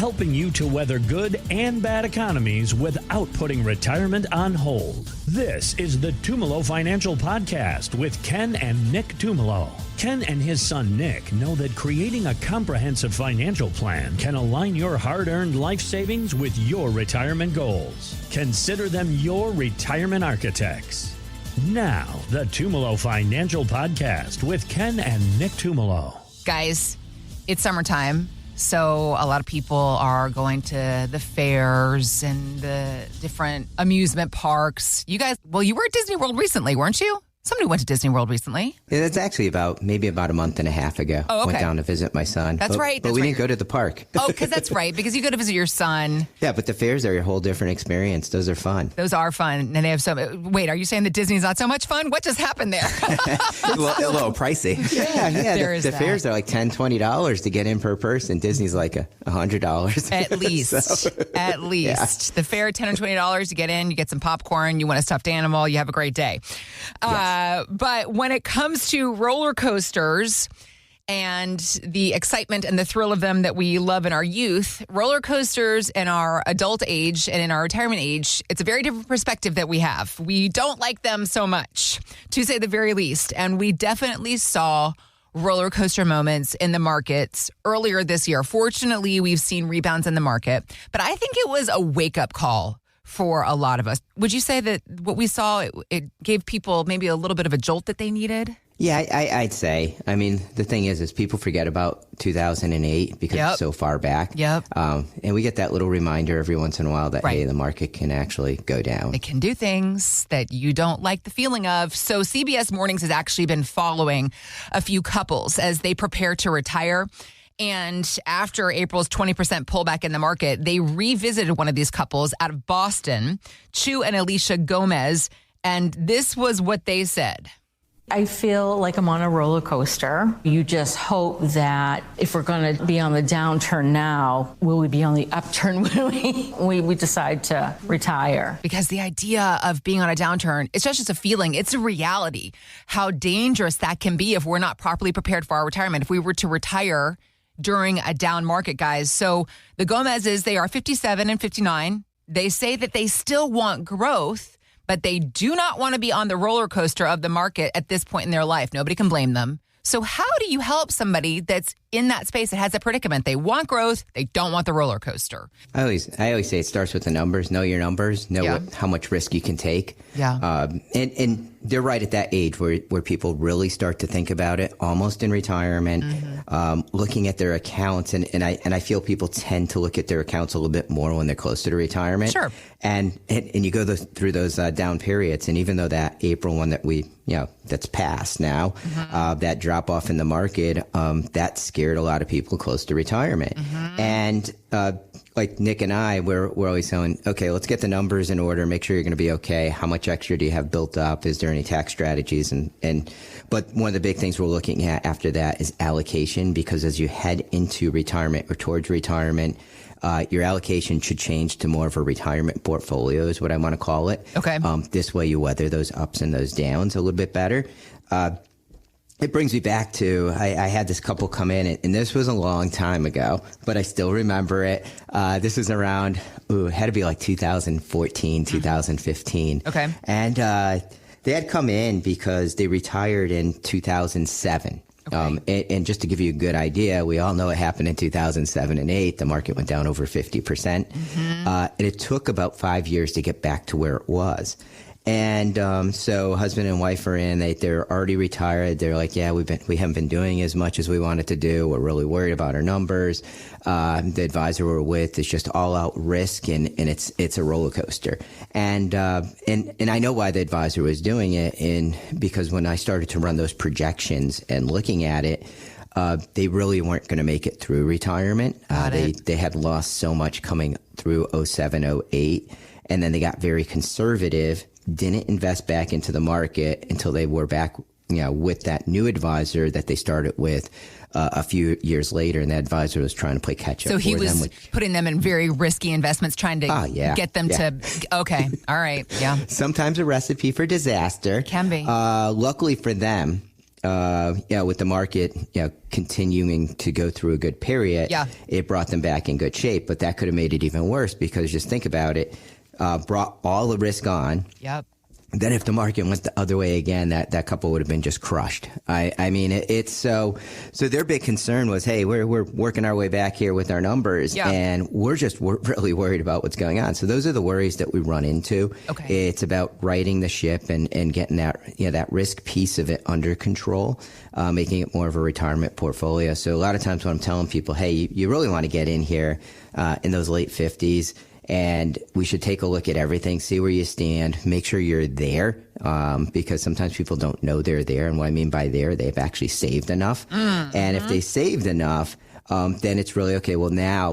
helping you to weather good and bad economies without putting retirement on hold. This is the Tumolo Financial Podcast with Ken and Nick Tumolo. Ken and his son Nick know that creating a comprehensive financial plan can align your hard-earned life savings with your retirement goals. Consider them your retirement architects. Now, the Tumolo Financial Podcast with Ken and Nick Tumolo. Guys, it's summertime, so a lot of people are going to the fairs and the different amusement parks. You guys, well, you were at Disney World recently, weren't you? Somebody went to Disney World recently. Yeah, that's actually about a month and a half ago. Oh, okay. Went down to visit my son. That's right. But we didn't go to the park. Oh, because that's right. Because you go to visit your son. Yeah, but the fairs are a whole different experience. Those are fun. Those are fun. And they have some... Wait, are you saying that Disney's not so much fun? What just happened there? Well, a little pricey. Yeah. The fairs are like $10, $20 to get in per person. Disney's like $100. At least. So, At least. Yeah. The fair, $10 or $20 to get in. You get some popcorn. You want a stuffed animal. You have a great day. Yes. But when it comes to roller coasters and the excitement and the thrill of them that we love in our youth, roller coasters in our adult age and in our retirement age, it's a very different perspective that we have. We don't like them so much, to say the very least. And we definitely saw roller coaster moments in the markets earlier this year. Fortunately, we've seen rebounds in the market, but I think it was a wake-up call for a lot of us. Would you say that what we saw, it gave people maybe a little bit of a jolt that they needed? Yeah, I'd say. I mean, the thing is people forget about 2008 because it's so far back. Yep. And we get that little reminder every once in a while that, hey, the market can actually go down. It can do things that you don't like the feeling of. So CBS Mornings has actually been following a few couples as they prepare to retire. And after April's 20% pullback in the market, they revisited one of these couples out of Boston, Chu and Alicia Gomez, and this was what they said. I feel like I'm on a roller coaster. You just hope that if we're going to be on the downturn now, will we be on the upturn when we decide to retire? Because the idea of being on a downturn, it's not just a feeling, it's a reality. How dangerous that can be if we're not properly prepared for our retirement. If we were to retire during a down market, guys. So the Gomez's, they are 57 and 59. They say that they still want growth, but they do not want to be on the roller coaster of the market at this point in their life. Nobody can blame them. So how do you help somebody that's in that space that has a predicament? They want growth. They don't want the roller coaster. I always say it starts with the numbers. Know your numbers. Know how much risk you can take. Yeah. And they're right at that age where people really start to think about it, almost in retirement, looking at their accounts. And I feel people tend to look at their accounts a little bit more when they're closer to retirement. Sure. And you go through those down periods. And even though that April one that that's past now, that drop off in the market, that scared a lot of people close to retirement. And like Nick and I, we're always saying, okay, let's get the numbers in order, make sure you're going to be okay. How much extra do you have built up? Is there any tax strategies? But one of the big things we're looking at after that is allocation, because as you head into retirement or towards retirement, your allocation should change to more of a retirement portfolio is what I want to call it. Okay. This way you weather those ups and those downs a little bit better. It brings me back to, I had this couple come in, and this was a long time ago, but I still remember it. This was around, it had to be like 2014, 2015. Okay. And they had come in because they retired in 2007. Okay. And just to give you a good idea, we all know what happened in 2007 and 8. The market went down over 50%. And it took about 5 years to get back to where it was. And so husband and wife are in. They're already retired. They're like, yeah, we haven't been doing as much as we wanted to do. We're really worried about our numbers. The advisor we're with is just all out risk, and it's a roller coaster. And I know why the advisor was doing it, because when I started to run those projections and looking at it, they really weren't going to make it through retirement. They had lost so much coming through 07, 08, and then they got very conservative. Didn't invest back into the market until they were back, with that new advisor that they started with a few years later, and that advisor was trying to play catch up. So he was putting them in very risky investments, trying to get them to. Okay, all right, yeah. Sometimes a recipe for disaster. Can be. Luckily for them, with the market, continuing to go through a good period, it brought them back in good shape. But that could have made it even worse because just think about it, brought all the risk on. Yep. Then if the market went the other way again, that couple would have been just crushed. I mean, it's so their big concern was, hey, we're working our way back here with our numbers, and we're really worried about what's going on. So those are the worries that we run into. Okay. It's about righting the ship and getting that risk piece of it under control, making it more of a retirement portfolio. So a lot of times when I'm telling people, hey, you really want to get in here in those late 50s, and we should take a look at everything, see where you stand, make sure you're there, because sometimes people don't know they're there. And what I mean by there, they've actually saved enough. And if they saved enough, then it's really, okay, well, now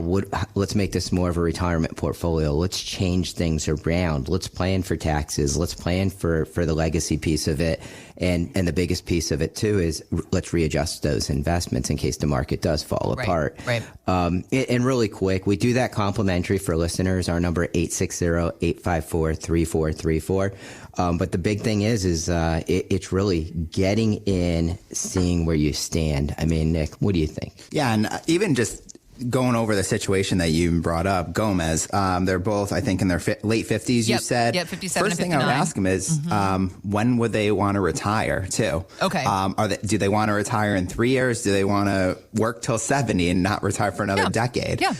let's make this more of a retirement portfolio. Let's change things around. Let's plan for taxes. Let's plan for the legacy piece of it. And the biggest piece of it, too, is let's readjust those investments in case the market does fall apart. Right. And really quick, we do that complimentary for listeners. Our number 860-854-3434. But the big thing is it's really getting in, seeing where you stand. I mean, Nick, what do you think? Yeah, and even just going over the situation that you brought up, Gomez, they're both, I think, in their late 50s, you said. Yep, 57 First and 59. thing I would ask them is, when would they want to retire, too? Okay. Do they want to retire in 3 years? Do they want to work till 70 and not retire for another decade? Yeah.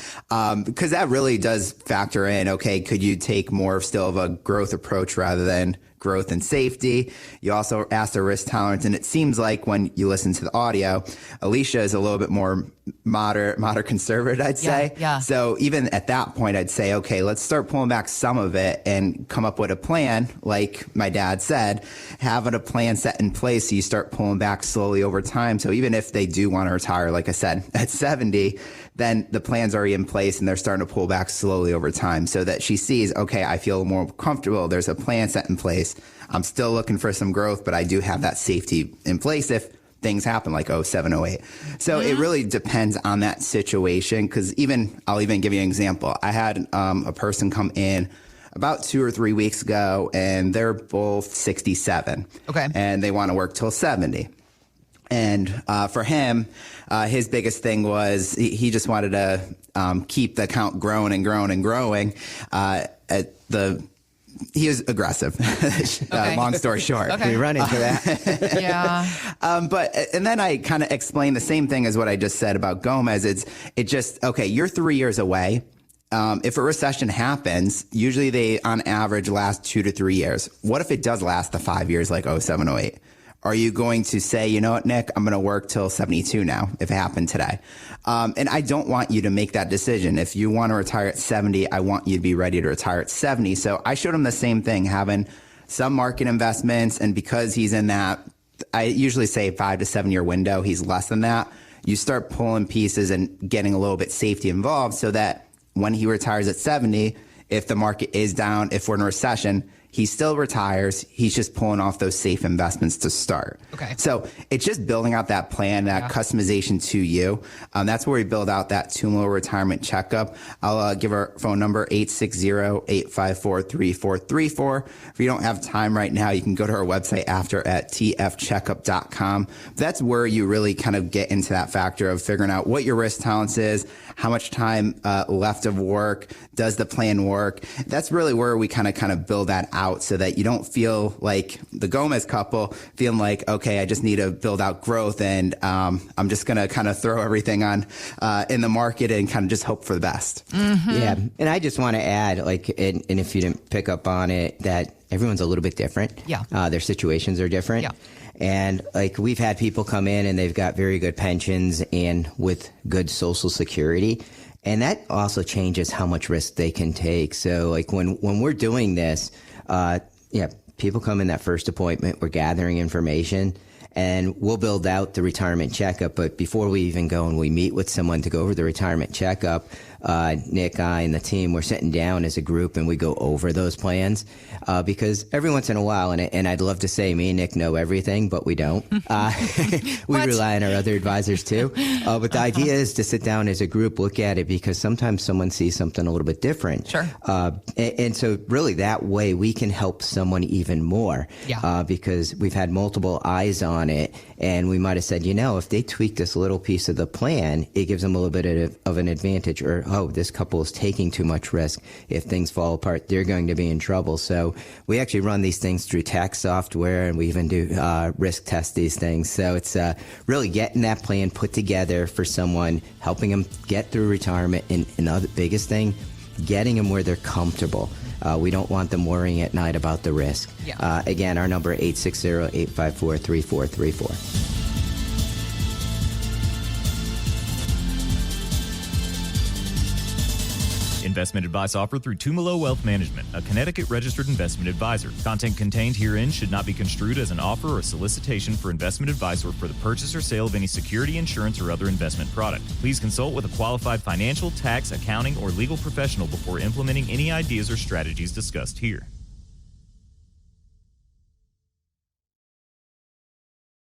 Because that really does factor in, okay, could you take more still of a growth approach rather than growth and safety? You also asked the risk tolerance, and it seems like when you listen to the audio, Alicia is a little bit more moderate conservative, I'd say. Yeah. So even at that point, I'd say, okay, let's start pulling back some of it and come up with a plan. Like my dad said, having a plan set in place, so you start pulling back slowly over time. So even if they do want to retire, like I said, at 70, then the plan's already in place and they're starting to pull back slowly over time so that she sees, okay, I feel more comfortable. There's a plan set in place. I'm still looking for some growth, but I do have that safety in place if things happen like 07, 08. So it really depends on that situation. Because I'll even give you an example. I had a person come in about 2 or 3 weeks ago, and they're both 67. Okay. And they want to work till 70. And for him, his biggest thing was he just wanted to keep the account growing and growing and growing. He was aggressive. Long story short. We run into that. Yeah. And then I kind of explained the same thing as what I just said about Gomez. It just, okay, you're 3 years away. If a recession happens, usually they, on average, last 2 to 3 years. What if it does last the 5 years, like 07, 08? Are you going to say, you know what, Nick, I'm going to work till 72 now if it happened today? And I don't want you to make that decision. If you want to retire at 70, I want you to be ready to retire at 70. So I showed him the same thing, having some market investments. And because he's in that, I usually say 5 to 7 year window, he's less than that. You start pulling pieces and getting a little bit safety involved so that when he retires at 70, if the market is down, if we're in a recession, he still retires. He's just pulling off those safe investments to start. Okay. So it's just building out that plan, that customization to you. That's where we build out that Tumolo retirement checkup. I'll give our phone number, 860-854-3434. If you don't have time right now, you can go to our website after at tfcheckup.com. That's where you really kind of get into that factor of figuring out what your risk tolerance is, how much time left of work, does the plan work? That's really where we kind of build that out so that you don't feel like the Gomez couple feeling like, okay, I just need to build out growth and I'm just going to kind of throw everything on in the market and kind of just hope for the best. Mm-hmm. Yeah. And I just want to add, and if you didn't pick up on it, that everyone's a little bit different. Yeah. Their situations are different. Yeah. And we've had people come in and they've got very good pensions and with good Social Security. And that also changes how much risk they can take. So when we're doing this, people come in that first appointment, we're gathering information and we'll build out the retirement checkup. But before we even go and we meet with someone to go over the retirement checkup, Nick, I, and the team, we're sitting down as a group and we go over those plans because every once in a while, and I'd love to say me and Nick know everything, but we don't. We rely on our other advisors too. But the idea is to sit down as a group, look at it, because sometimes someone sees something a little bit different. Sure. And so really that way we can help someone even more because we've had multiple eyes on on it, and we might have said, if they tweak this little piece of the plan, it gives them a little bit of an advantage. Or, this couple is taking too much risk. If things fall apart, they're going to be in trouble. So we actually run these things through tax software, and we even do risk test these things. So it's really getting that plan put together for someone, helping them get through retirement, and the biggest thing, getting them where they're comfortable. We don't want them worrying at night about the risk. Yeah. Again, our number 860-854-3434. Investment advice offered through Tumolo Wealth Management, a Connecticut-registered investment advisor. Content contained herein should not be construed as an offer or solicitation for investment advice or for the purchase or sale of any security, insurance, or other investment product. Please consult with a qualified financial, tax, accounting, or legal professional before implementing any ideas or strategies discussed here.